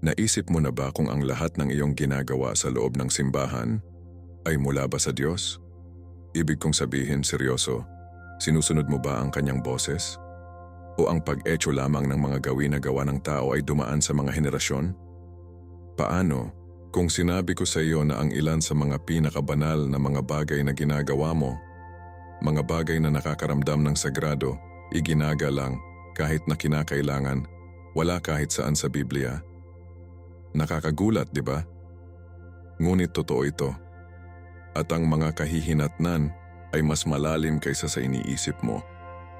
Naisip mo na ba kung ang lahat ng iyong ginagawa sa loob ng simbahan ay mula ba sa Diyos? Ibig kong sabihin, seryoso, sinusunod mo ba ang kanyang boses? O ang pag-etyo lamang ng mga gawin na gawa ng tao ay dumaan sa mga henerasyon? Paano kung sinabi ko sa iyo na ang ilan sa mga pinakabanal na mga bagay na ginagawa mo, mga bagay na nakakaramdam ng sagrado, iginagalang kahit na kinakailangan, wala kahit saan sa Biblia? Nakakagulat, di ba? Ngunit totoo ito. At ang mga kahihinatnan ay mas malalim kaysa sa iniisip mo.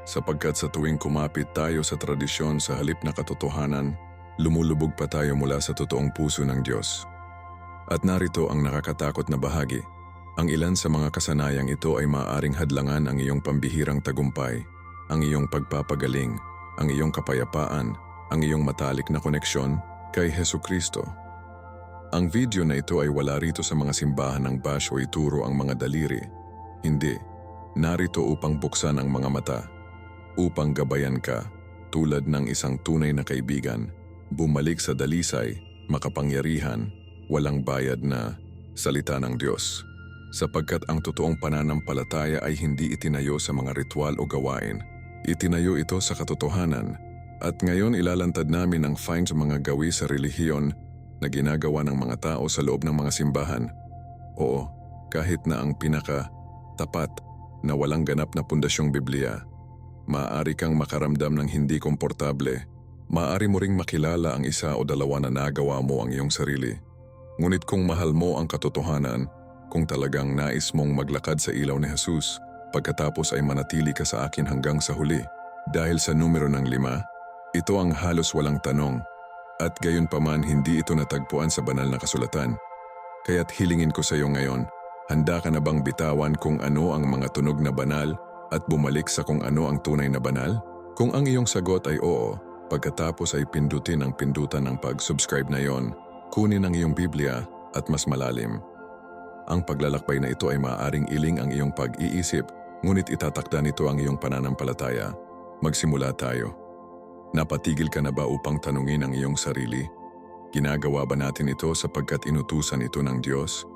Sapagkat sa tuwing kumapit tayo sa tradisyon sa halip na katotohanan, lumulubog pa tayo mula sa totoong puso ng Diyos. At narito ang nakakatakot na bahagi. Ang ilan sa mga kasanayang ito ay maaaring hadlangan ang iyong pambihirang tagumpay, ang iyong pagpapagaling, ang iyong kapayapaan, ang iyong matalik na koneksyon kay Hesukristo. Ang video na ito ay wala rito sa mga simbahan ng bash o ituro ang mga daliri. Hindi. Narito upang buksan ang mga mata. Upang gabayan ka, tulad ng isang tunay na kaibigan, bumalik sa dalisay, makapangyarihan, walang bayad na salita ng Diyos. Sapagkat ang totoong pananampalataya ay hindi itinayo sa mga ritual o gawain. Itinayo ito sa katotohanan. At ngayon ilalantad namin ang fine sa mga gawi sa relihiyon na ginagawa ng mga tao sa loob ng mga simbahan. Oo, kahit na ang pinaka-tapat na walang ganap na pundasyong Biblia, maaari kang makaramdam ng hindi komportable. Maaari mo ring makilala ang isa o dalawa na nagawa mo ang iyong sarili. Ngunit kung mahal mo ang katotohanan, kung talagang nais mong maglakad sa ilaw ni Jesus, pagkatapos ay manatili ka sa akin hanggang sa huli. Dahil sa numero ng 5, ito ang halos walang tanong, at gayon paman hindi ito natagpuan sa banal na kasulatan. Kaya't hilingin ko sa iyo ngayon, handa ka na bang bitawan kung ano ang mga tunog na banal at bumalik sa kung ano ang tunay na banal? Kung ang iyong sagot ay oo, pagkatapos ay pindutin ang pindutan ng pag-subscribe na yon, kunin ang iyong Biblia at mas malalim. Ang paglalakbay na ito ay maaaring iling ang iyong pag-iisip, ngunit itatakda nito ang iyong pananampalataya. Magsimula tayo. Napatigil ka na ba upang tanungin ang iyong sarili? Ginagawa ba natin ito sapagkat inutusan ito ng Diyos?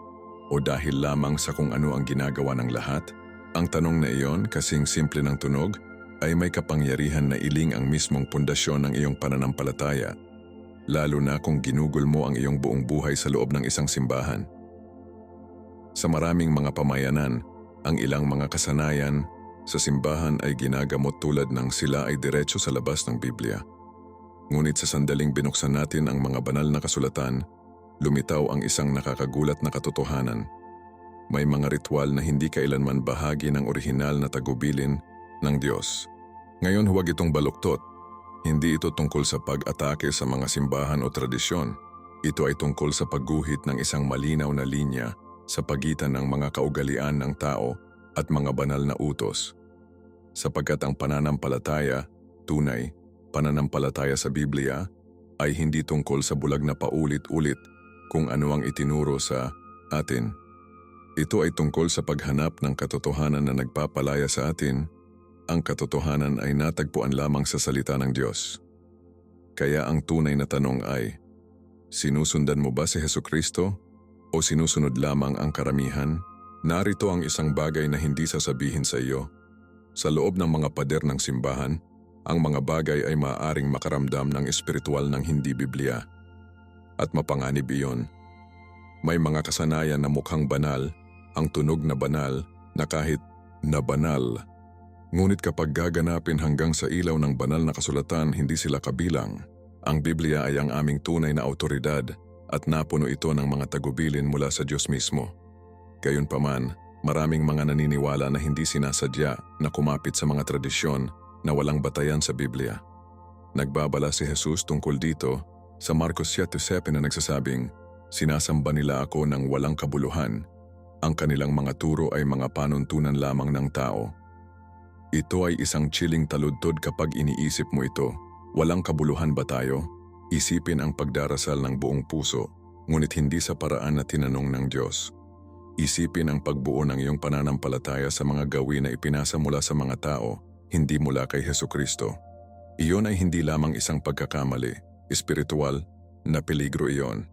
O dahil lamang sa kung ano ang ginagawa ng lahat? Ang tanong na iyon, kasing simple ng tunog, ay may kapangyarihan na iling ang mismong pundasyon ng iyong pananampalataya, lalo na kung ginugol mo ang iyong buong buhay sa loob ng isang simbahan. Sa maraming mga pamayanan, ang ilang mga kasanayan sa simbahan ay ginagamot tulad ng sila ay diretso sa labas ng Biblia. Ngunit sa sandaling binuksan natin ang mga banal na kasulatan, lumitaw ang isang nakakagulat na katotohanan. May mga ritual na hindi kailanman bahagi ng orihinal na tagubilin ng Diyos. Ngayon huwag itong baluktot. Hindi ito tungkol sa pag-atake sa mga simbahan o tradisyon. Ito ay tungkol sa pagguhit ng isang malinaw na linya sa pagitan ng mga kaugalian ng tao at mga banal na utos. Sapagkat ang pananampalataya, tunay, pananampalataya sa Biblia, ay hindi tungkol sa bulag na paulit-ulit kung ano ang itinuro sa atin. Ito ay tungkol sa paghanap ng katotohanan na nagpapalaya sa atin. Ang katotohanan ay natagpuan lamang sa salita ng Diyos. Kaya ang tunay na tanong ay, sinusundan mo ba si Hesukristo o sinusunod lamang ang karamihan? Narito ang isang bagay na hindi sasabihin sa iyo. Sa loob ng mga pader ng simbahan, ang mga bagay ay maaaring makaramdam ng espiritual ng hindi Biblia. At mapanganib iyon. May mga kasanayan na mukhang banal, ang tunog na banal, na kahit na banal. Ngunit kapag gaganapin hanggang sa ilaw ng banal na kasulatan, hindi sila kabilang. Ang Biblia ay ang aming tunay na autoridad at napuno ito ng mga tagubilin mula sa Diyos mismo. Gayunpaman, maraming mga naniniwala na hindi sinasadya na kumapit sa mga tradisyon na walang batayan sa Biblia. Nagbabala si Jesus tungkol dito sa Marcos 7:7 na nagsasabing, sinasamba nila ako ng walang kabuluhan. Ang kanilang mga turo ay mga panuntunan lamang ng tao. Ito ay isang chilling taludtod kapag iniisip mo ito. Walang kabuluhan ba tayo? Isipin ang pagdarasal ng buong puso, ngunit hindi sa paraan na tinanong ng Diyos. Isipin ang pagbuo ng iyong pananampalataya sa mga gawin na ipinasa mula sa mga tao, hindi mula kay Hesukristo. Iyon ay hindi lamang isang pagkakamali, espiritual, na peligro iyon.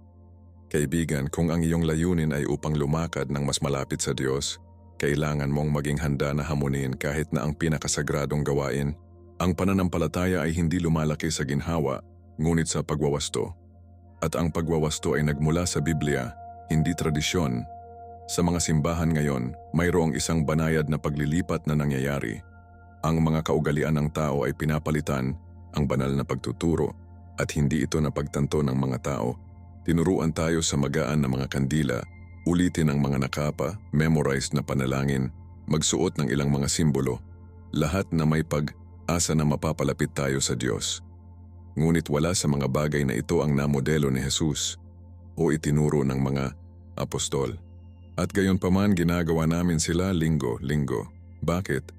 Kaibigan, kung ang iyong layunin ay upang lumakad ng mas malapit sa Diyos, kailangan mong maging handa na hamunin kahit na ang pinakasagradong gawain. Ang pananampalataya ay hindi lumalaki sa ginhawa, ngunit sa pagwawasto. At ang pagwawasto ay nagmula sa Biblia, hindi tradisyon. Sa mga simbahan ngayon, mayroong isang banayad na paglilipat na nangyayari. Ang mga kaugalian ng tao ay pinapalitan, ang banal na pagtuturo, at hindi ito napagtanto ng mga tao. Tinuruan tayo sa magaan na mga kandila, ulitin ang mga nakapa, memorized na panalangin, magsuot ng ilang mga simbolo, lahat na may pag-asa na mapapalapit tayo sa Diyos. Ngunit wala sa mga bagay na ito ang namodelo ni Jesus o itinuro ng mga apostol. At gayon paman ginagawa namin sila linggo-linggo. Bakit?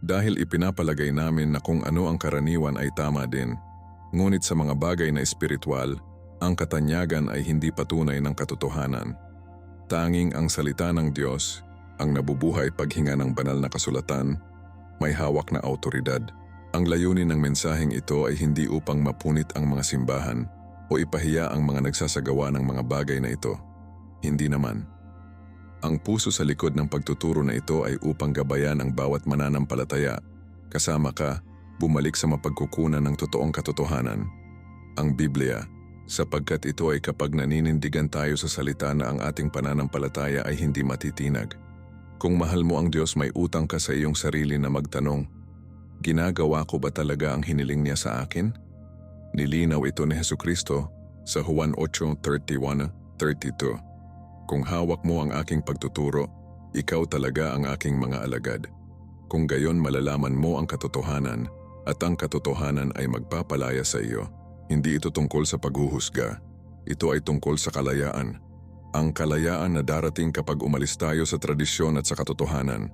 Dahil ipinapalagay namin na kung ano ang karaniwan ay tama din. Ngunit sa mga bagay na espiritual, ang katanyagan ay hindi patunay ng katotohanan. Tanging ang salita ng Diyos, ang nabubuhay paghinga ng banal na kasulatan, may hawak na autoridad. Ang layunin ng mensaheng ito ay hindi upang mapunit ang mga simbahan o ipahiya ang mga nagsasagawa ng mga bagay na ito. Hindi naman. Ang puso sa likod ng pagtuturo na ito ay upang gabayan ang bawat mananampalataya, kasama ka, bumalik sa mapagkukunan ng totoong katotohanan, ang Biblia, sapagkat ito ay kapag naninindigan tayo sa salita na ang ating pananampalataya ay hindi matitinag. Kung mahal mo ang Diyos, may utang ka sa iyong sarili na magtanong, ginagawa ko ba talaga ang hiniling niya sa akin? Nilinaw ito ni Hesukristo sa Juan 8:31-32. Kung hawak mo ang aking pagtuturo, ikaw talaga ang aking mga alagad. Kung gayon malalaman mo ang katotohanan at ang katotohanan ay magpapalaya sa iyo. Hindi ito tungkol sa paghuhusga. Ito ay tungkol sa kalayaan. Ang kalayaan na darating kapag umalis tayo sa tradisyon at sa katotohanan.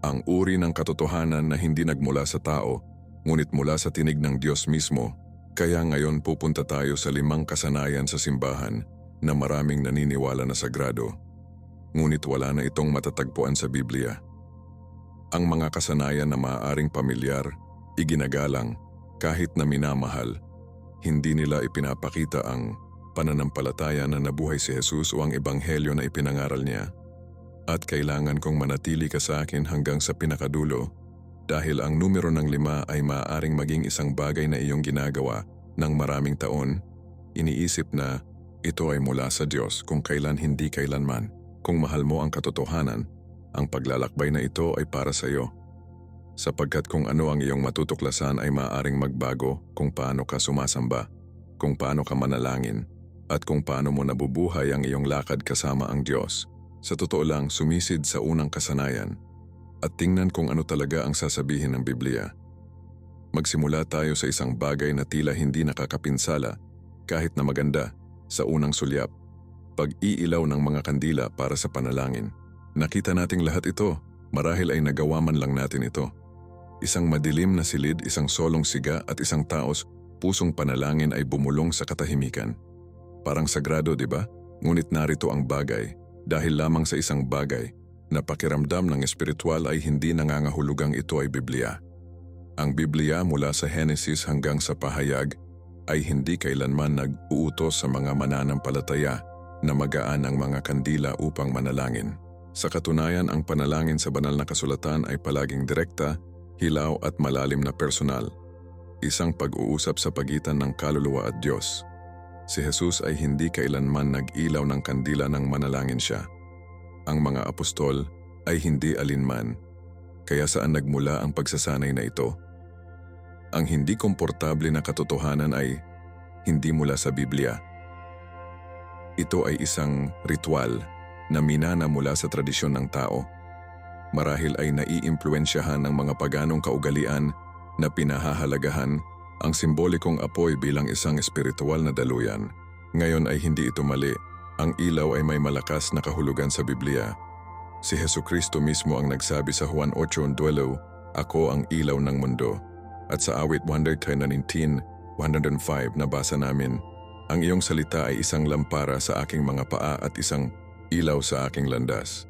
Ang uri ng katotohanan na hindi nagmula sa tao, ngunit mula sa tinig ng Diyos mismo. Kaya ngayon pupunta tayo sa 5 kasanayan sa simbahan na maraming naniniwala na sagrado, ngunit wala na itong matatagpuan sa Biblia. Ang mga kasanayan na maaaring pamilyar, iginagalang, kahit na minamahal, hindi nila ipinapakita ang pananampalataya na nabuhay si Jesus o ang ebanghelyo na ipinangaral niya. At kailangan kong manatili ka sa akin hanggang sa pinakadulo, dahil ang numero ng 5 ay maaaring maging isang bagay na iyong ginagawa ng maraming taon, iniisip na ito ay mula sa Diyos kung kailan hindi kailanman. Kung mahal mo ang katotohanan, ang paglalakbay na ito ay para sa iyo. Sapagkat kung ano ang iyong matutuklasan ay maaaring magbago kung paano ka sumasamba, kung paano ka manalangin, at kung paano mo nabubuhay ang iyong lakad kasama ang Diyos. Sa totoo lang, sumisid sa unang kasanayan at tingnan kung ano talaga ang sasabihin ng Biblia. Magsimula tayo sa isang bagay na tila hindi nakakapinsala kahit na maganda. Sa unang sulyap, pag-iilaw ng mga kandila para sa panalangin. Nakita nating lahat ito, marahil ay nagawa man lang natin ito. Isang madilim na silid, isang solong siga at isang taos, pusong panalangin ay bumulong sa katahimikan. Parang sagrado, di ba? Ngunit narito ang bagay, dahil lamang sa isang bagay, na pakiramdam ng espiritual ay hindi nangangahulugang ito ay Biblia. Ang Biblia mula sa Henesis hanggang sa Pahayag ay hindi kailanman nag-uutos sa mga mananampalataya na magaan ang mga kandila upang manalangin. Sa katunayan, ang panalangin sa banal na kasulatan ay palaging direkta, hilaw at malalim na personal. Isang pag-uusap sa pagitan ng kaluluwa at Diyos. Si Jesus ay hindi kailanman nag-ilaw ng kandila nang manalangin siya. Ang mga apostol ay hindi alinman. Kaya saan nagmula ang pagsasanay na ito? Ang hindi komportable na katotohanan ay hindi mula sa Biblia. Ito ay isang ritual na minana mula sa tradisyon ng tao. Marahil ay naiimpluwensyahan ng mga paganong kaugalian na pinahahalagahan ang simbolikong apoy bilang isang espiritual na daluyan. Ngayon ay hindi ito mali. Ang ilaw ay may malakas na kahulugan sa Biblia. Si Hesukristo mismo ang nagsabi sa Juan 8:12, "Ako ang ilaw ng mundo." At sa awit 119:105 nabasa namin, "Ang iyong salita ay isang lampara sa aking mga paa at isang ilaw sa aking landas."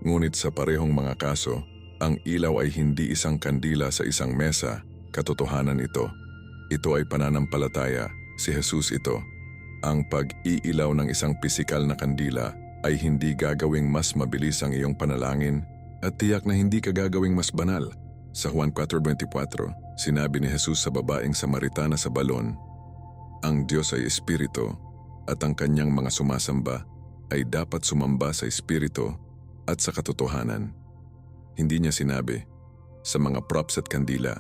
Ngunit sa parehong mga kaso, ang ilaw ay hindi isang kandila sa isang mesa, katotohanan ito. Ito ay pananampalataya, si Jesus ito. Ang pag-iilaw ng isang pisikal na kandila ay hindi gagawing mas mabilis ang iyong panalangin at tiyak na hindi ka gagawing mas banal. Sa Juan 4:24, sinabi ni Jesus sa babaeng Samaritana sa balon, "Ang Diyos ay Espiritu at ang kanyang mga sumasamba ay dapat sumamba sa Espiritu at sa katotohanan." Hindi niya sinabi, sa mga props at kandila.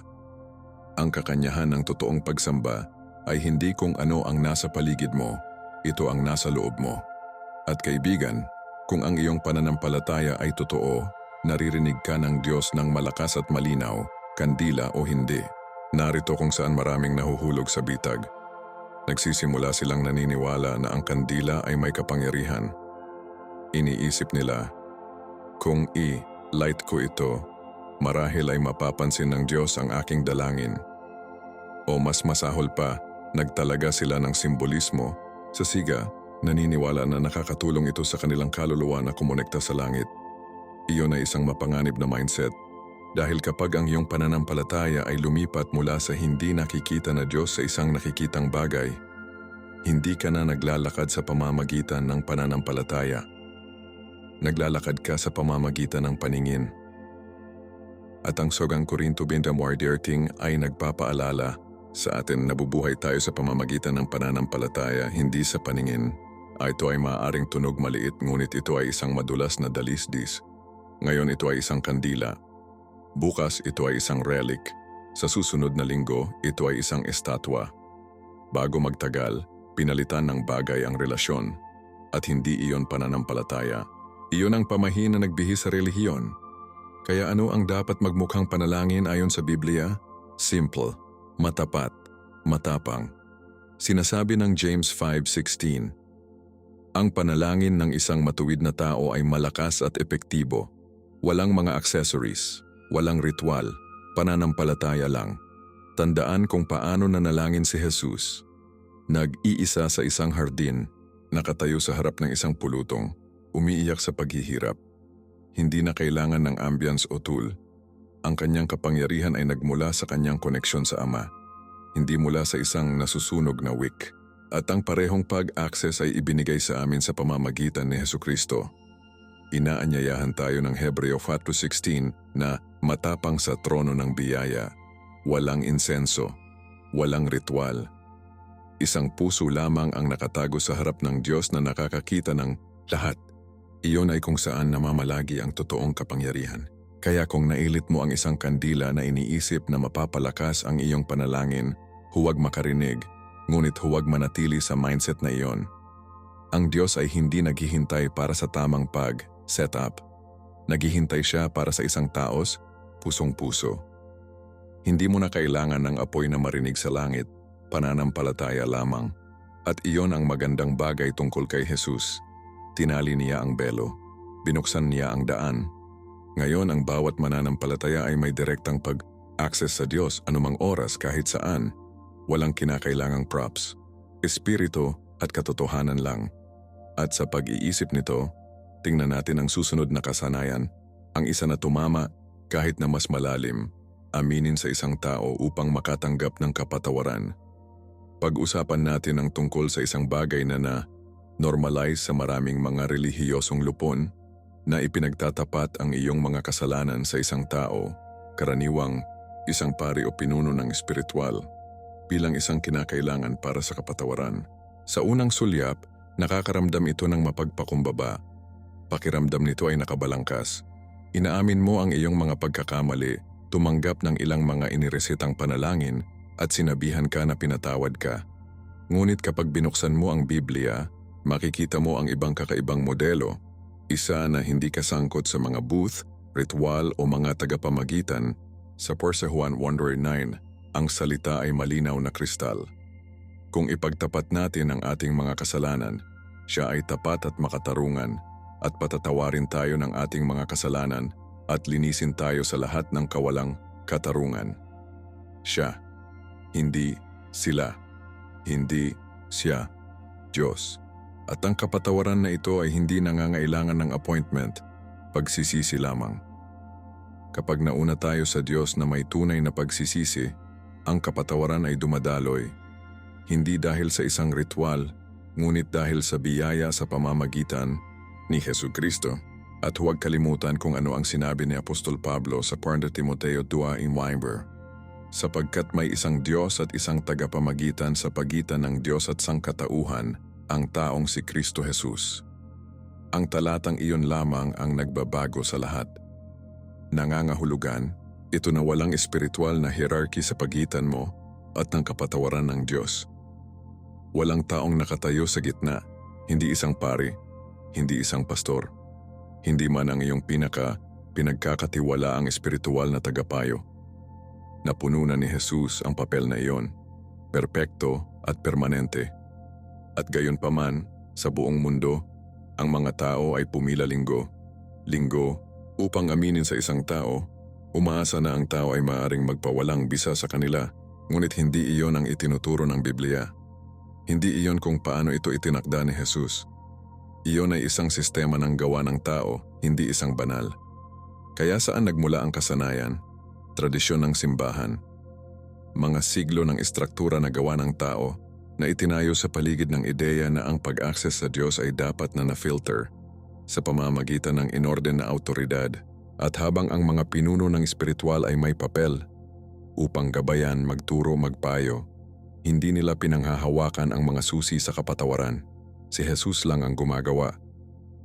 Ang kakanyahan ng totoong pagsamba ay hindi kung ano ang nasa paligid mo, ito ang nasa loob mo. At kaibigan, kung ang iyong pananampalataya ay totoo, naririnig ka ng Diyos ng malakas at malinaw, kandila o hindi. Narito kung saan maraming nahuhulog sa bitag. Nagsisimula silang naniniwala na ang kandila ay may kapangyarihan. Iniisip nila, kung i-light ko ito, marahil ay mapapansin ng Diyos ang aking dalangin. O mas masahol pa, nagtalaga sila ng simbolismo. Sa siga, naniniwala na nakakatulong ito sa kanilang kaluluwa na kumonekta sa langit. Iyon ay isang mapanganib na mindset. Dahil kapag ang iyong pananampalataya ay lumipat mula sa hindi nakikita na Diyos sa isang nakikitang bagay, hindi ka na naglalakad sa pamamagitan ng pananampalataya. Naglalakad ka sa pamamagitan ng paningin. At ang Sogang Korinto 20:13 ay nagpapaalala sa atin na nabubuhay tayo sa pamamagitan ng pananampalataya, hindi sa paningin. Ito ay maaaring tunog maliit, ngunit ito ay isang madulas na dalisdis. Ngayon ito ay isang kandila. Bukas ito ay isang relic. Sa susunod na linggo, ito ay isang estatwa. Bago magtagal, pinalitan ng bagay ang relasyon. At hindi iyon pananampalataya. Iyon ang pamahin na nagbihis sa relihiyon. Kaya ano ang dapat magmukhang panalangin ayon sa Biblia? Simple, matapat, matapang. Sinasabi ng James 5:16, ang panalangin ng isang matuwid na tao ay malakas at epektibo. Walang mga accessories, walang ritual, pananampalataya lang. Tandaan kung paano nanalangin si Jesus. Nag-iisa sa isang hardin, nakatayo sa harap ng isang pulutong, umiiyak sa paghihirap. Hindi na kailangan ng ambience o tool. Ang kanyang kapangyarihan ay nagmula sa kanyang koneksyon sa Ama, hindi mula sa isang nasusunog na wick. At ang parehong pag-access ay ibinigay sa amin sa pamamagitan ni Hesukristo. Inaanyayahan tayo ng Hebreo 4:16 na matapang sa trono ng biyaya, walang insenso, walang ritual. Isang puso lamang ang nakatago sa harap ng Diyos na nakakakita ng lahat. Iyon ay kung saan namamalagi ang totoong kapangyarihan. Kaya kung nailit mo ang isang kandila na iniisip na mapapalakas ang iyong panalangin, huwag makarinig, ngunit huwag manatili sa mindset na iyon. Ang Diyos ay hindi naghihintay para sa tamang pag-setup. Naghihintay siya para sa isang taos, pusong-puso. Hindi mo na kailangan ng apoy na marinig sa langit, pananampalataya lamang. At iyon ang magandang bagay tungkol kay Jesus. Tinali niya ang belo, binuksan niya ang daan. Ngayon ang bawat mananampalataya ay may direktang pag-access sa Diyos anumang oras kahit saan. Walang kinakailangang props, espiritu at katotohanan lang. At sa pag-iisip nito, tingnan natin ang susunod na kasanayan, ang isa na tumama kahit na mas malalim, aminin sa isang tao upang makatanggap ng kapatawaran. Pag-usapan natin ang tungkol sa isang bagay na normalize sa maraming mga relihiyosong lupon na ipinagtatapat ang iyong mga kasalanan sa isang tao, karaniwang isang pari o pinuno ng espiritual, bilang isang kinakailangan para sa kapatawaran. Sa unang sulyap, nakakaramdam ito ng mapagpakumbaba. Pakiramdam nito ay nakabalangkas. Inaamin mo ang iyong mga pagkakamali, tumanggap ng ilang mga iniresitang panalangin at sinabihan ka na pinatawad ka. Ngunit kapag binuksan mo ang Biblia, makikita mo ang ibang kakaibang modelo, isa na hindi kasangkot sa mga booth, ritual o mga tagapamagitan. Sa 1 Juan 1:9, ang salita ay malinaw na kristal. Kung ipagtapat natin ang ating mga kasalanan, siya ay tapat at makatarungan at patatawarin tayo ng ating mga kasalanan at linisin tayo sa lahat ng kawalang katarungan. Siya, hindi sila, hindi siya, Diyos. At ang kapatawaran na ito ay hindi nangangailangan ng appointment, pagsisisi lamang. Kapag nauna tayo sa Diyos na may tunay na pagsisisi, ang kapatawaran ay dumadaloy, hindi dahil sa isang ritual, ngunit dahil sa biyaya sa pamamagitan ni Jesucristo. At huwag kalimutan kung ano ang sinabi ni Apostol Pablo sa 2 Timoteo 2:9. Sapagkat may isang Diyos at isang tagapamagitan sa pagitan ng Diyos at sangkatauhan, ang taong si Kristo Jesus. Ang talatang iyon lamang ang nagbabago sa lahat. Nangangahulugan, ito na walang espiritual na hierarchy sa pagitan mo at ng kapatawaran ng Diyos. Walang taong nakatayo sa gitna, hindi isang pari, hindi isang pastor, hindi man ang iyong pinagkakatiwala ang espiritual na tagapayo. Napuno na ni Jesus ang papel na iyon, perpekto at permanente. At gayon paman, sa buong mundo, ang mga tao ay pumila linggo, upang aminin sa isang tao, umaasa na ang tao ay maaaring magpawalang bisa sa kanila, ngunit hindi iyon ang itinuturo ng Biblia. Hindi iyon kung paano ito itinakda ni Jesus. Iyon ay isang sistema ng gawa ng tao, hindi isang banal. Kaya saan nagmula ang kasanayan, tradisyon ng simbahan, mga siglo ng istruktura na gawa ng tao na itinayo sa paligid ng ideya na ang pag-access sa Diyos ay dapat na na-filter sa pamamagitan ng inorden na autoridad, at habang ang mga pinuno ng espiritual ay may papel upang gabayan, magturo, magpayo, hindi nila pinanghahawakan ang mga susi sa kapatawaran. Si Jesus lang ang gumagawa.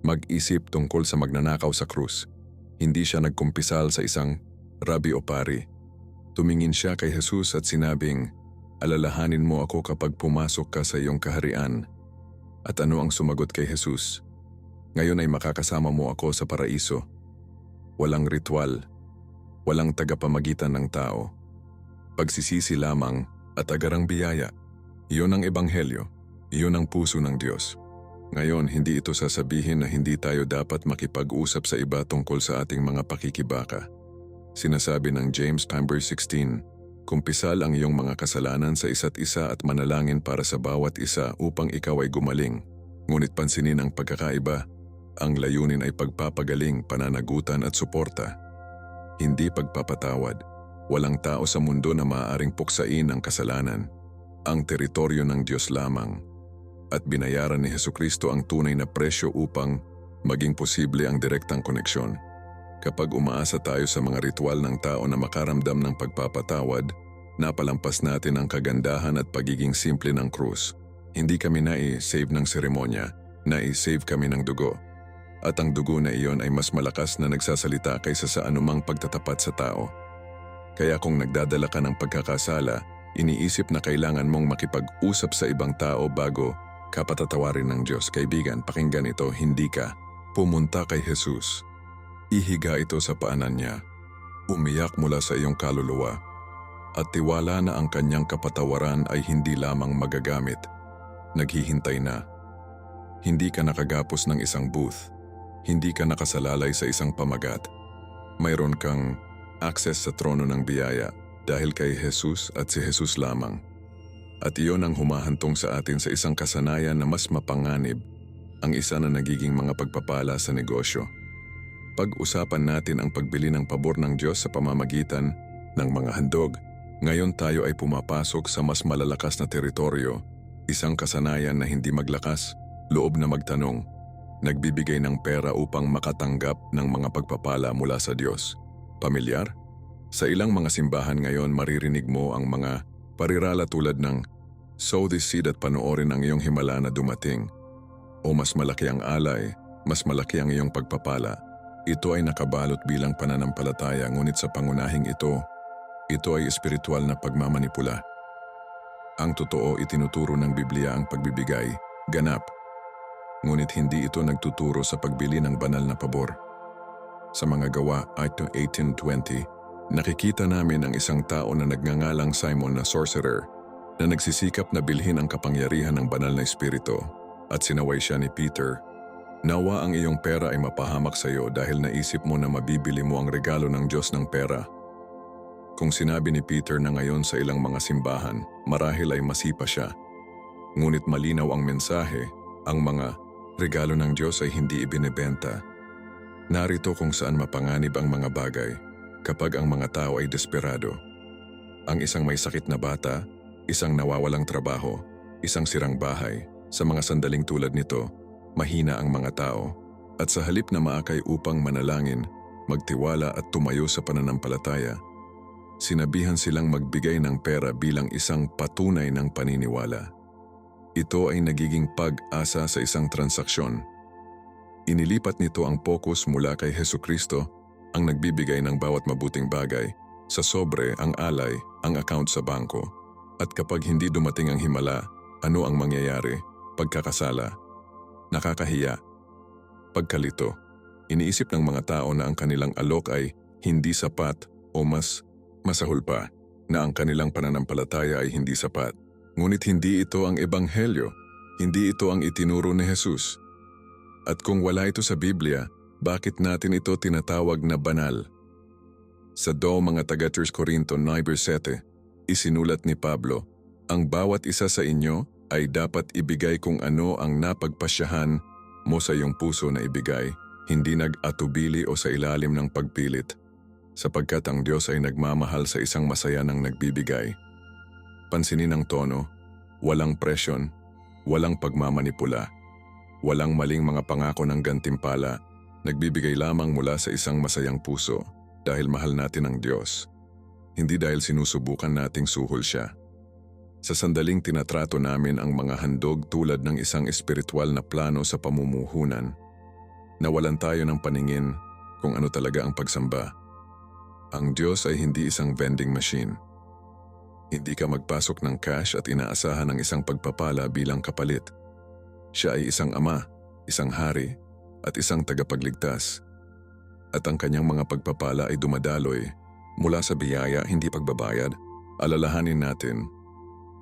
Mag-isip tungkol sa magnanakaw sa krus. Hindi siya nagkumpisal sa isang rabi o pari. Tumingin siya kay Jesus at sinabing, "Alalahanin mo ako kapag pumasok ka sa iyong kaharian." At ano ang sumagot kay Jesus? "Ngayon ay makakasama mo ako sa paraiso." Walang ritual, walang tagapamagitan ng tao. Pagsisisi lamang at agarang biyaya. Iyon ang ebanghelyo. Iyon ang puso ng Diyos. Ngayon, hindi ito sasabihin na hindi tayo dapat makipag-usap sa iba tungkol sa ating mga pakikibaka. Sinasabi ng James 5:16, "Kumpisal ang iyong mga kasalanan sa isa't isa at manalangin para sa bawat isa upang ikaw ay gumaling. Ngunit pansinin ang pagkakaiba. Ang layunin ay pagpapagaling, pananagutan at suporta. Hindi pagpapatawad. Walang tao sa mundo na maaaring puksain ang kasalanan. Ang teritoryo ng Diyos lamang. At binayaran ni Jesucristo ang tunay na presyo upang maging posible ang direktang koneksyon. Kapag umaasa tayo sa mga ritual ng tao na makaramdam ng pagpapatawad, napalampas natin ang kagandahan at pagiging simple ng krus. Hindi kami nai-save ng seremonya, nai-save kami ng dugo. At ang dugo na iyon ay mas malakas na nagsasalita kaysa sa anumang pagtatapat sa tao. Kaya kung nagdadala ka ng pagkakasala, iniisip na kailangan mong makipag-usap sa ibang tao bago kapatatawarin ng Diyos. Kaibigan, pakinggan ito, hindi ka pumunta kay Jesus. Ihiga ito sa paanan niya. Umiyak mula sa iyong kaluluwa. At tiwala na ang kanyang kapatawaran ay hindi lamang magagamit. Naghihintay na. Hindi ka nakagapos ng isang booth. Hindi ka nakasalalay sa isang pamagat. Mayroon kang access sa trono ng biyaya dahil kay Jesus at si Jesus lamang. At iyon ang humahantong sa atin sa isang kasanayan na mas mapanganib, ang isa na nagiging mga pagpapala sa negosyo. Pag-usapan natin ang pagbili ng pabor ng Diyos sa pamamagitan ng mga handog. Ngayon tayo ay pumapasok sa mas malalakas na teritoryo, isang kasanayan na hindi maglakas, loob na magtanong, nagbibigay ng pera upang makatanggap ng mga pagpapala mula sa Diyos. Pamilyar? Sa ilang mga simbahan ngayon maririnig mo ang mga parirala tulad ng "Sow this seed at panoorin ang iyong himala na dumating." O "Mas malaki ang alay, mas malaki ang iyong pagpapala." Ito ay nakabalot bilang pananampalataya, ngunit sa pangunahing ito ay espiritual na pagmamanipula. Ang totoo, itinuturo ng Biblia ang pagbibigay, ganap. Ngunit hindi ito nagtuturo sa pagbili ng banal na pabor. Sa mga gawa, Acts 18:20, nakikita namin ang isang tao na nagngangalang Simon na sorcerer, na nagsisikap na bilhin ang kapangyarihan ng banal na espiritu, at sinaway siya ni Peter. "Nawa ang iyong pera ay mapahamak sa iyo dahil naisip mo na mabibili mo ang regalo ng Diyos ng pera." Kung sinabi ni Peter na ngayon sa ilang mga simbahan, marahil ay masipa siya. Ngunit malinaw ang mensahe, ang mga regalo ng Diyos ay hindi ibinebenta. Narito kung saan mapanganib ang mga bagay kapag ang mga tao ay desperado. Ang isang may sakit na bata, isang nawawalang trabaho, isang sirang bahay, Sa mga sandaling tulad nito, mahina ang mga tao at sa halip na maakay upang manalangin, magtiwala at tumayo sa pananampalataya, sinabihan silang magbigay ng pera bilang isang patunay ng paniniwala. Ito ay nagiging pag-asa sa isang transaksyon. Inilipat nito ang focus mula kay Hesukristo, ang nagbibigay ng bawat mabuting bagay, sa sobre ang alay, ang account sa bangko. At kapag hindi dumating ang himala, ano ang mangyayari? Pagkakasala, nakakahiya, pagkalito. Iniisip ng mga tao na ang kanilang alok ay hindi sapat o mas masahol pa, na ang kanilang pananampalataya ay hindi sapat. Ngunit hindi ito ang ebanghelyo, hindi ito ang itinuro ni Jesus. At kung wala ito sa Biblia, bakit natin ito tinatawag na banal? Sa mga taga 1 Corinto 9:7, isinulat ni Pablo, ang bawat isa sa inyo ay dapat ibigay kung ano ang napagpasyahan mo sa iyong puso na ibigay, hindi nag-atubili o sa ilalim ng pagpilit, sapagkat ang Diyos ay nagmamahal sa isang masaya ng nagbibigay. Pansinin ang tono, walang presyon, walang pagmamanipula, walang maling mga pangako ng gantimpala, nagbibigay lamang mula sa isang masayang puso dahil mahal natin ang Diyos, hindi dahil sinusubukan nating suhol siya. Sa sandaling tinatrato namin ang mga handog tulad ng isang espiritual na plano sa pamumuhunan, nawalan tayo ng paningin kung ano talaga ang pagsamba. Ang Diyos ay hindi isang vending machine. Hindi ka magpasok ng cash at inaasahan ng isang pagpapala bilang kapalit. Siya ay isang ama, isang hari, at isang tagapagligtas. At ang kanyang mga pagpapala ay dumadaloy mula sa biyaya, hindi pagbabayad. Alalahanin natin,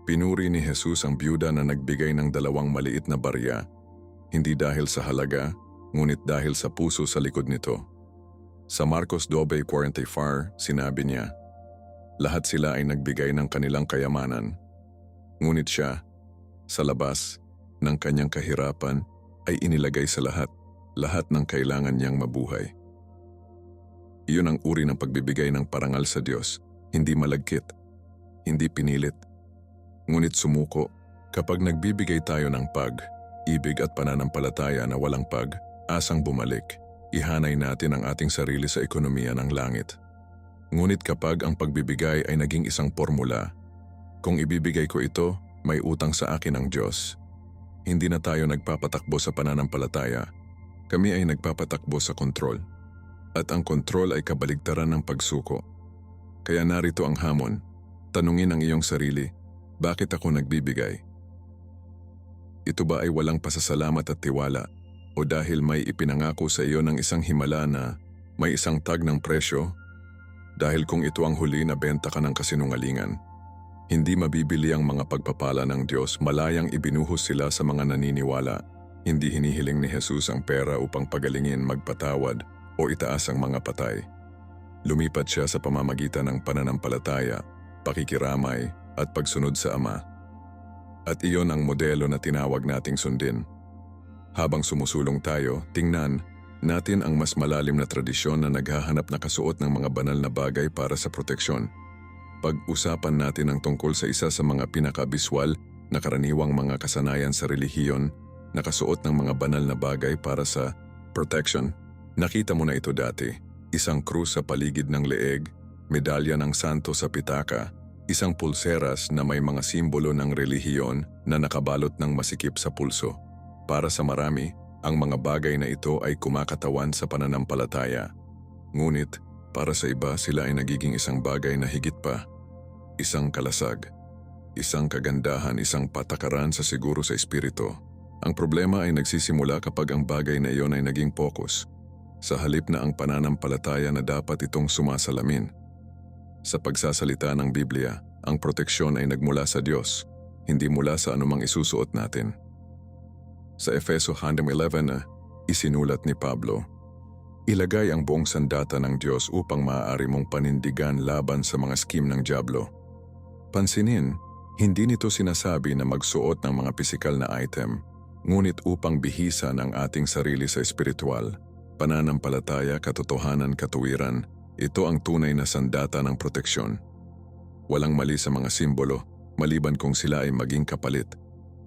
pinuri ni Jesus ang byuda na nagbigay ng 2 maliit na barya, hindi dahil sa halaga, ngunit dahil sa puso sa likod nito. Sa Marcos 12:44, sinabi niya, lahat sila ay nagbigay ng kanilang kayamanan, ngunit siya, sa labas ng kanyang kahirapan, ay inilagay sa lahat ng kailangan niyang mabuhay. Iyon ang uri ng pagbibigay ng parangal sa Diyos, hindi malagkit, hindi pinilit, ngunit sumuko. Kapag nagbibigay tayo ng pag-ibig at pananampalataya na walang pag-asang bumalik, ihanay natin ang ating sarili sa ekonomiya ng langit. Ngunit kapag ang pagbibigay ay naging isang formula, kung ibibigay ko ito, may utang sa akin ang Diyos. Hindi na tayo nagpapatakbo sa pananampalataya, kami ay nagpapatakbo sa kontrol. At ang kontrol ay kabaligtaran ng pagsuko. Kaya narito ang hamon, tanungin ang iyong sarili, bakit ako nagbibigay? Ito ba ay walang pasasalamat at tiwala o dahil may ipinangako sa iyo ng isang himala na may isang tag ng presyo? Dahil kung ito ang huli na benta ka ng kasinungalingan, hindi mabibili ang mga pagpapala ng Diyos, malayang ibinuhos sila sa mga naniniwala. Hindi hinihiling ni Jesus ang pera upang pagalingin, magpatawad o itaas ang mga patay. Lumipat siya sa pamamagitan ng pananampalataya, pakikiramay at pagsunod sa Ama. At iyon ang modelo na tinawag nating sundin. Habang sumusulong tayo, tingnan natin ang mas malalim na tradisyon na naghahanap na kasuot ng mga banal na bagay para sa proteksyon. Pag-usapan natin ang tungkol sa isa sa mga pinakabiswal na karaniwang mga kasanayan sa relihiyon, nakasuot ng mga banal na bagay para sa protection. Nakita mo na ito dati, isang krus sa paligid ng leeg, medalya ng santo sa pitaka, isang pulseras na may mga simbolo ng relihiyon na nakabalot ng masikip sa pulso. Para sa marami, ang mga bagay na ito ay kumakatawan sa pananampalataya. Ngunit, para sa iba sila ay nagiging isang bagay na higit pa. Isang kalasag, isang kagandahan, isang patakaran sa siguro sa espiritu. Ang problema ay nagsisimula kapag ang bagay na iyon ay naging focus, sa halip na ang pananampalataya na dapat itong sumasalamin. Sa pagsasalita ng Biblia, ang proteksyon ay nagmula sa Diyos, hindi mula sa anumang isusuot natin. Sa Efeso 11, isinulat ni Pablo, ilagay ang buong sandata ng Diyos upang maaari mong panindigan laban sa mga skim ng dyablo. Pansinin, hindi nito sinasabi na magsuot ng mga pisikal na item, ngunit upang bihisa ng ating sarili sa espiritual, pananampalataya, katotohanan, katuwiran, ito ang tunay na sandata ng proteksyon. Walang mali sa mga simbolo, maliban kung sila ay maging kapalit.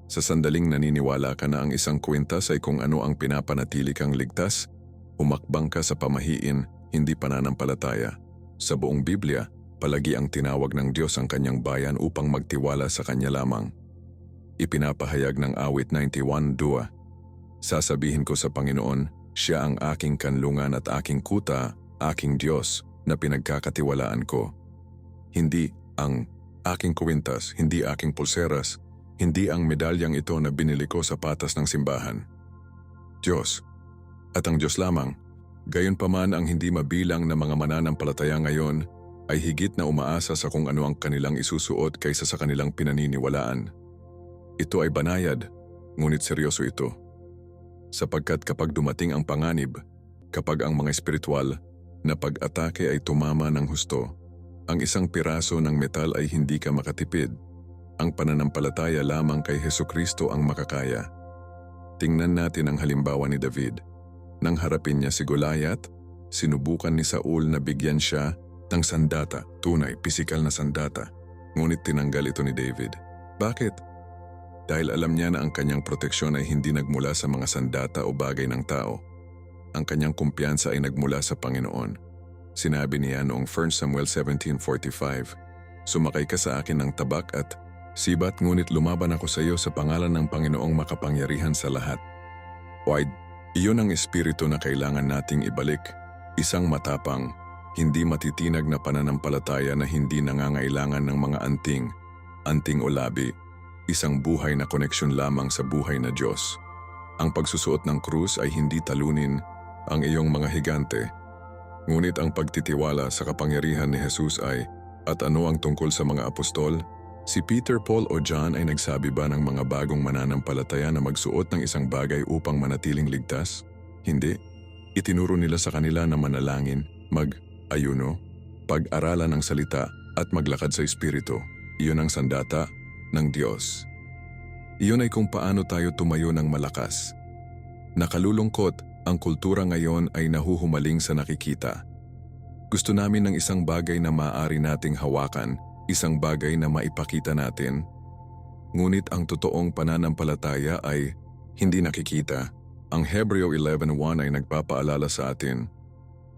Sa sandaling naniniwala ka na ang isang kwintas ay kung ano ang pinapanatili kang ligtas, humakbang ka sa pamahiin, hindi pananampalataya. Sa buong Biblia, palagi ang tinawag ng Diyos ang kanyang bayan upang magtiwala sa kanya lamang. Ipinapahayag ng awit 91:2, sasabihin ko sa Panginoon, siya ang aking kanlungan at aking kuta, aking Diyos na pinagkakatiwalaan ko. Hindi ang aking kwintas, hindi aking pulseras, hindi ang medalyang ito na binili ko sa patas ng simbahan. Diyos, at ang Diyos lamang. Gayunpaman ang hindi mabilang na mga mananampalataya ngayon ay higit na umaasa sa kung ano ang kanilang isusuot kaysa sa kanilang pinaniniwalaan. Ito ay banayad, ngunit seryoso ito. Sapagkat kapag dumating ang panganib, kapag ang mga espiritual na pag-atake ay tumama ng husto, ang isang piraso ng metal ay hindi ka makatipid. Ang pananampalataya lamang kay Hesukristo ang makakaya. Tingnan natin ang halimbawa ni David. Nang harapin niya si Goliath, sinubukan ni Saul na bigyan siya ng sandata, tunay, pisikal na sandata. Ngunit tinanggal ito ni David. Bakit? Dahil alam niya na ang kanyang proteksyon ay hindi nagmula sa mga sandata o bagay ng tao. Ang kanyang kumpiyansa ay nagmula sa Panginoon. Sinabi niya noong 1 Samuel 17:45, sumakay ka sa akin ng tabak at sibat, ngunit lumaban ako sa iyo sa pangalan ng Panginoong makapangyarihan sa lahat. Why? Iyon ang espiritu na kailangan nating ibalik. Isang matapang, hindi matitinag na pananampalataya na hindi nangangailangan ng mga anting o labi. Isang buhay na koneksyon lamang sa buhay na Diyos. Ang pagsusuot ng krus ay hindi talunin ang iyong mga higante. Ngunit ang pagtitiwala sa kapangyarihan ni Jesus ay, at ano ang tungkol sa mga apostol? Si Peter, Paul o John ay nagsabi ba ng mga bagong mananampalataya na magsuot ng isang bagay upang manatiling ligtas? Hindi. Itinuro nila sa kanila na manalangin, mag-ayuno, pag-aralan ng salita at maglakad sa espiritu. Iyon ang sandata ng Diyos. Iyon ay kung paano tayo tumayo ng malakas. Nakalulungkot, ang kultura ngayon ay nahuhumaling sa nakikita. Gusto namin ng isang bagay na maaari nating hawakan, isang bagay na maipakita natin. Ngunit ang totoong pananampalataya ay hindi nakikita. Ang Hebreo 11:1 ay nagpapaalala sa atin.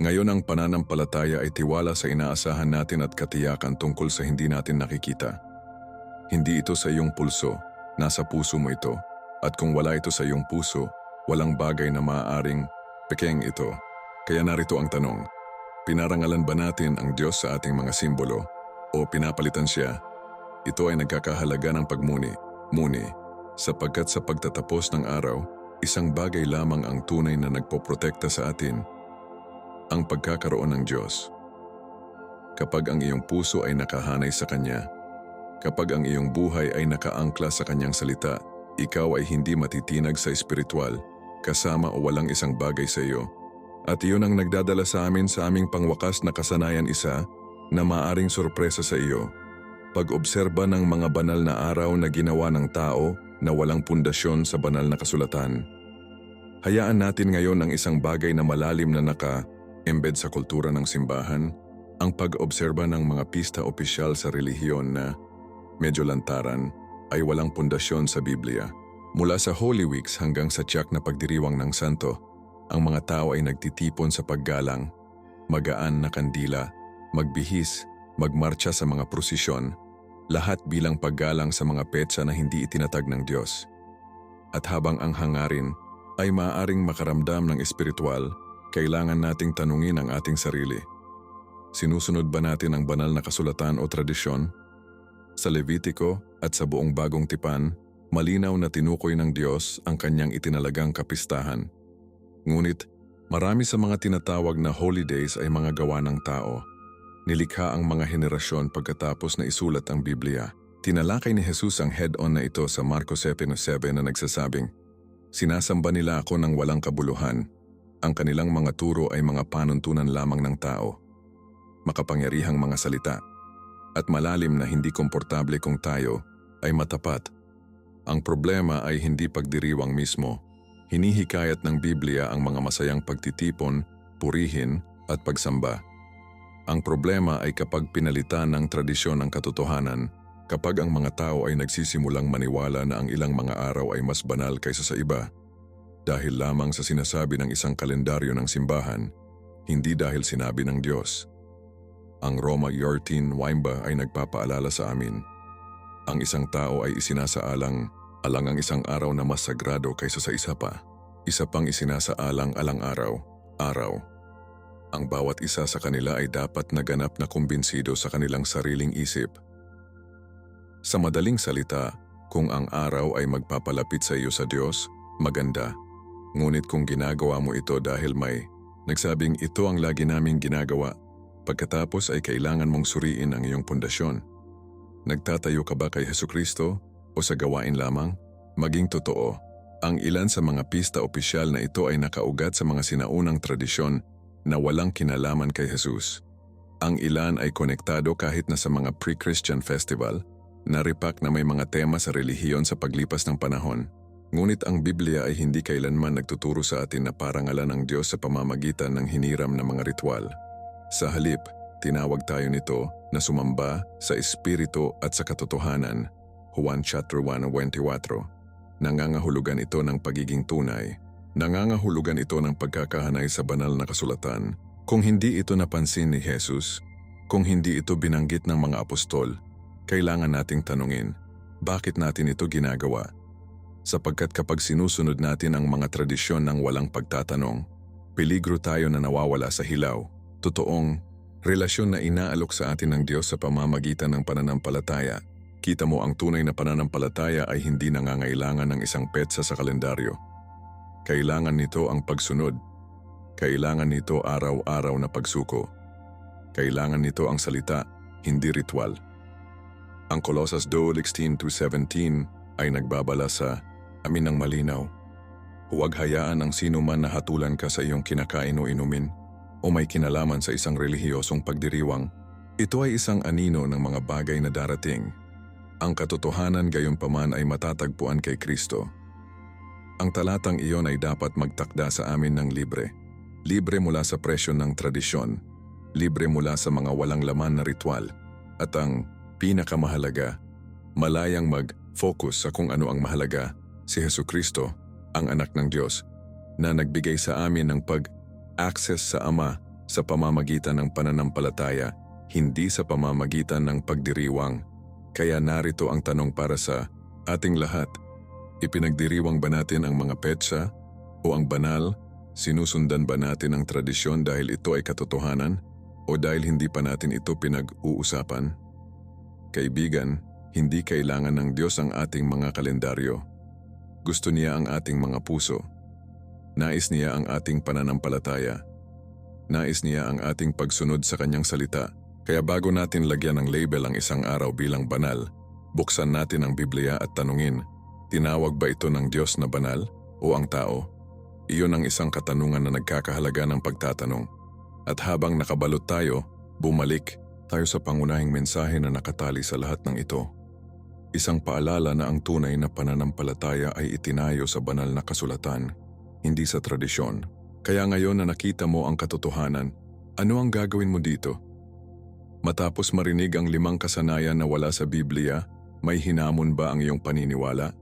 Ngayon ang pananampalataya ay tiwala sa inaasahan natin at katiyakan tungkol sa hindi natin nakikita. Hindi ito sa iyong pulso, nasa puso mo ito. At kung wala ito sa iyong puso, walang bagay na maaaring pekeng ito. Kaya narito ang tanong, pinarangalan ba natin ang Diyos sa ating mga simbolo o pinapalitan siya? Ito ay nagkakahalaga ng pagmuni, sapagkat sa pagtatapos ng araw, isang bagay lamang ang tunay na nagpoprotekta sa atin, ang pagkakaroon ng Diyos. Kapag ang iyong puso ay nakahanay sa Kanya, kapag ang iyong buhay ay nakaangkla sa Kanyang salita, ikaw ay hindi matitinag sa espiritual, kasama o walang isang bagay sa iyo. At iyon ang nagdadala sa amin sa aming pangwakas na kasanayan isa na maaring sorpresa sa iyo. Pag-obserba ng mga banal na araw na ginawa ng tao na walang pundasyon sa banal na kasulatan. Hayaan natin ngayon ang isang bagay na malalim na naka-embed sa kultura ng simbahan, ang pag-obserba ng mga pista opisyal sa relihiyon na medyo lantaran, ay walang pundasyon sa Biblia. Mula sa Holy Weeks hanggang sa tiyak na pagdiriwang ng santo, ang mga tao ay nagtitipon sa paggalang, magaan na kandila, magbihis, magmarcha sa mga prosesyon, lahat bilang paggalang sa mga petsa na hindi itinatag ng Diyos. At habang ang hangarin ay maaaring makaramdam ng espiritual, kailangan nating tanungin ang ating sarili. Sinusunod ba natin ang banal na kasulatan o tradisyon? Sa Levitico at sa buong bagong tipan, malinaw na tinukoy ng Diyos ang kanyang itinalagang kapistahan. Ngunit, marami sa mga tinatawag na holy days ay mga gawa ng tao. Nilikha ang mga henerasyon pagkatapos na isulat ang Biblia. Tinalakay ni Jesus ang head-on na ito sa Marcos 7:7 na nagsasabing, sinasamba nila ako ng walang kabuluhan. Ang kanilang mga turo ay mga panuntunan lamang ng tao. Makapangyarihang mga salita. At malalim na hindi komportable kung tayo ay matapat. Ang problema ay hindi pagdiriwang mismo. Hinihikayat ng Biblia ang mga masayang pagtitipon, purihin at pagsamba. Ang problema ay kapag pinalitan ng tradisyon ang katotohanan, Kapag ang mga tao ay nagsisimulang maniwala na ang ilang mga araw ay mas banal kaysa sa iba, dahil lamang sa sinasabi ng isang kalendaryo ng simbahan, hindi dahil sinabi ng Diyos. Ang Roma 13 Wimba ay nagpapaalala sa amin. Ang isang tao ay isinasaalang alang ang isang araw na mas sagrado kaysa sa isa pa. Isa pang isinasaalang alang araw. Ang bawat isa sa kanila ay dapat naganap na kumbinsido sa kanilang sariling isip. Sa madaling salita, kung ang araw ay magpapalapit sa iyo sa Diyos, maganda. Ngunit kung ginagawa mo ito dahil may nagsabing ito ang lagi naming ginagawa, pagkatapos ay kailangan mong suriin ang iyong pundasyon. Nagtatayo ka ba kay Hesukristo o sa gawain lamang? Maging totoo, ang ilan sa mga pista opisyal na ito ay nakaugat sa mga sinaunang tradisyon na walang kinalaman kay Jesus. Ang ilan ay konektado kahit na sa mga pre-Christian festival, naripak na may mga tema sa relihiyon sa paglipas ng panahon. Ngunit ang Biblia ay hindi kailanman nagtuturo sa atin na parangalan ang Diyos sa pamamagitan ng hiniram na mga ritual. Sa halip, tinawag tayo nito na sumamba sa espiritu at sa katotohanan. Juan 1:24. Nangangahulugan ito ng pagiging tunay. Nangangahulugan ito ng pagkakahanay sa banal na kasulatan. Kung hindi ito napansin ni Jesus, kung hindi ito binanggit ng mga apostol, kailangan nating tanungin, bakit natin ito ginagawa? Sapagkat kapag sinusunod natin ang mga tradisyon ng walang pagtatanong, peligro tayo na nawawala sa hilaw. Totoong relasyon na inaalok sa atin ng Diyos sa pamamagitan ng pananampalataya. Kita mo, ang tunay na pananampalataya ay hindi nangangailangan ng isang petsa sa kalendaryo. Kailangan nito ang pagsunod. Kailangan nito araw-araw na pagsuko. Kailangan nito ang salita, hindi ritual. Ang Colosas 2:16-17 ay nagbabala sa amin ng malinaw. Huwag hayaan ang sino man na hatulan ka sa iyong kinakain o inumin o may kinalaman sa isang relihiyosong pagdiriwang. Ito ay isang anino ng mga bagay na darating. Ang katotohanan gayunpaman ay matatagpuan kay Kristo. Ang talatang iyon ay dapat magtakda sa amin ng libre. Libre mula sa presyon ng tradisyon. Libre mula sa mga walang laman na ritual. At ang pinakamahalaga, malayang mag-focus sa kung ano ang mahalaga, si Hesukristo, ang anak ng Diyos, na nagbigay sa amin ng pag-access sa Ama sa pamamagitan ng pananampalataya, hindi sa pamamagitan ng pagdiriwang. Kaya narito ang tanong para sa ating lahat. Ipinagdiriwang ba natin ang mga petsa o ang banal? Sinusundan ba natin ang tradisyon dahil ito ay katotohanan o dahil hindi pa natin ito pinag-uusapan? Kaibigan, hindi kailangan ng Diyos ang ating mga kalendaryo. Gusto niya ang ating mga puso. Nais niya ang ating pananampalataya. Nais niya ang ating pagsunod sa kanyang salita. Kaya bago natin lagyan ng label ang isang araw bilang banal, buksan natin ang Biblia at tanungin, tinawag ba ito ng Diyos na banal o ang tao? Iyon ang isang katanungan na nagkakahalaga ng pagtatanong. At habang nakabalot tayo, bumalik tayo sa pangunahing mensahe na nakatali sa lahat ng ito. Isang paalala na ang tunay na pananampalataya ay itinayo sa banal na kasulatan, hindi sa tradisyon. Kaya ngayon na nakita mo ang katotohanan, ano ang gagawin mo dito? Matapos marinig ang 5 kasanayan na wala sa Biblia, may hinamon ba ang iyong paniniwala?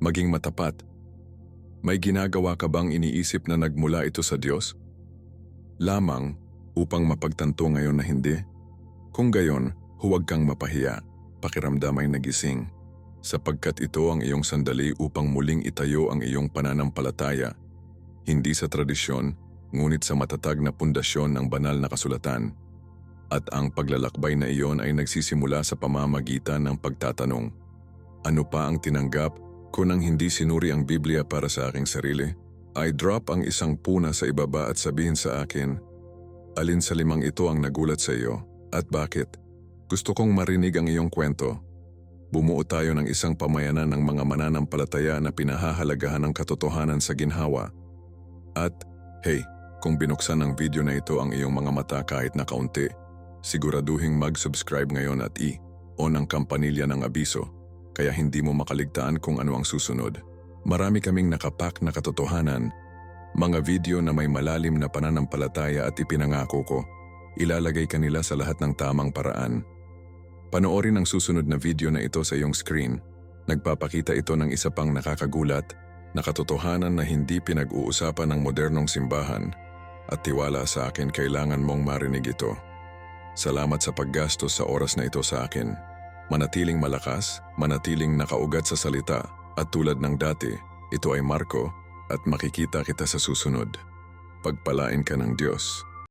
Maging matapat. May ginagawa ka bang iniisip na nagmula ito sa Diyos? Lamang upang mapagtanto ngayon na hindi? Kung gayon, huwag kang mapahiya, pakiramdam ay nagising. Sapagkat ito ang iyong sandali upang muling itayo ang iyong pananampalataya, hindi sa tradisyon, ngunit sa matatag na pundasyon ng banal na kasulatan. At ang paglalakbay na iyon ay nagsisimula sa pamamagitan ng pagtatanong, ano pa ang tinanggap ko nang hindi sinuri ang Biblia para sa aking sarili? I drop ang isang puna sa ibaba at sabihin sa akin, alin sa 5 ito ang nagulat sa iyo at bakit? Gusto kong marinig ang iyong kwento. Bumuo tayo ng isang pamayanan ng mga mananampalataya na pinahahalagahan ng katotohanan sa ginhawa. At, hey, kung binuksan ng video na ito ang iyong mga mata kahit na kaunti, siguraduhing mag-subscribe ngayon at i-on ang kampanilya ng abiso, kaya hindi mo makaligtaan kung ano ang susunod. Marami kaming nakapak na katotohanan, mga video na may malalim na pananampalataya at ipinangako ko, ilalagay kanila sa lahat ng tamang paraan. Panoorin ang susunod na video na ito sa iyong screen. Nagpapakita ito ng isa pang nakakagulat na katotohanan na hindi pinag-uusapan ng modernong simbahan at tiwala sa akin kailangan mong marinig ito. Salamat sa paggastos sa oras na ito sa akin. Manatiling malakas, manatiling nakaugat sa salita at tulad ng dati, ito ay Marco at makikita kita sa susunod. Pagpalain ka ng Diyos.